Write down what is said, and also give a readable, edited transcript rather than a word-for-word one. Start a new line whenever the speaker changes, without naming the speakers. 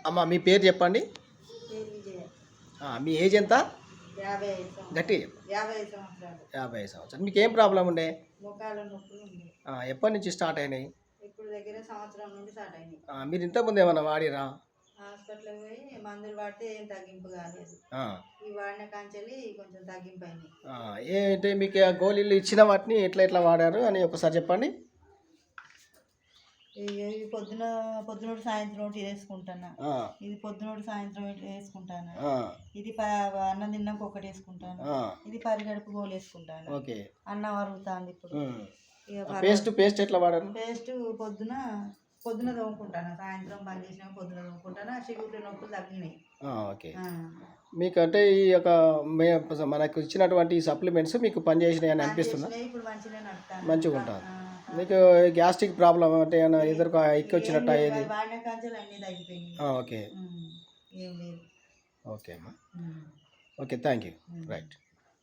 అమ్మ మీ పేరు చెప్పండి.
పేరు విజయ.
మీ ఏజ్ ఎంత?
55 సంవత్సరాలు.
గట్టి
55 సంవత్సరాలు.
55 సంవత్సరాలు. మీకు ఏం ప్రాబ్లం ఉండే?
మోకాళ్ళ నొప్పులు ఉంది.
ఎప్పటి నుంచి స్టార్ట్ అయినాయి?
ఇప్పుడు దగ్గర సంవత్సరం నుండి స్టార్ట్ అయినాయి.
మీరు ఇంతకుముందు ఏమన్నా వాడిరా?
హాస్పిటల్కి పోయి మందులు వాడితే ఏం తగ్గింపు కాలేదు. ఈ వాడిన కాంచెలి కొంచెం తగ్గింపు అయినాయి.
ఏంటి మీకు ఆ గోళీలు ఇచ్చిన వాటిని ఎట్లా వాడారు అని ఒకసారి చెప్పండి.
ఇవి పొద్దునోటి సాయంత్రం ఒకటి వేసుకుంటాను. ఇది పొద్దునోటి సాయంత్రం వేసుకుంటాను. ఇది అన్నం తిన్నాక ఒకటి వేసుకుంటాను. ఇది పరిగడుపు గోలు వేసుకుంటాను.
ఓకే.
అన్నం అరుగుతుంది ఇప్పుడు.
పేస్ట్ ఎట్లా వాడారు?
పేస్ట్ పొద్దున తోముకుంటాను. సాయంత్రం బంద్ చేసినాక పొద్దున తోముకుంటాను. ఆ చిగురు నొప్పులు తగ్గినాయి.
ఓకే. మీకంటే ఈ యొక్క మనకు ఇచ్చినటువంటి సప్లిమెంట్స్ మీకు పనిచేసినాయి అని అనిపిస్తుందా?
ఇప్పుడు
మంచిగా ఉంటారు. మీకు గ్యాస్ట్రిక్ ప్రాబ్లం అంటే ఏమైనా ఎదురుగా ఎక్కి వచ్చినట్టు అయ్యేది? ఓకే. ఓకే అమ్మా. Okay, thank you. రైట్.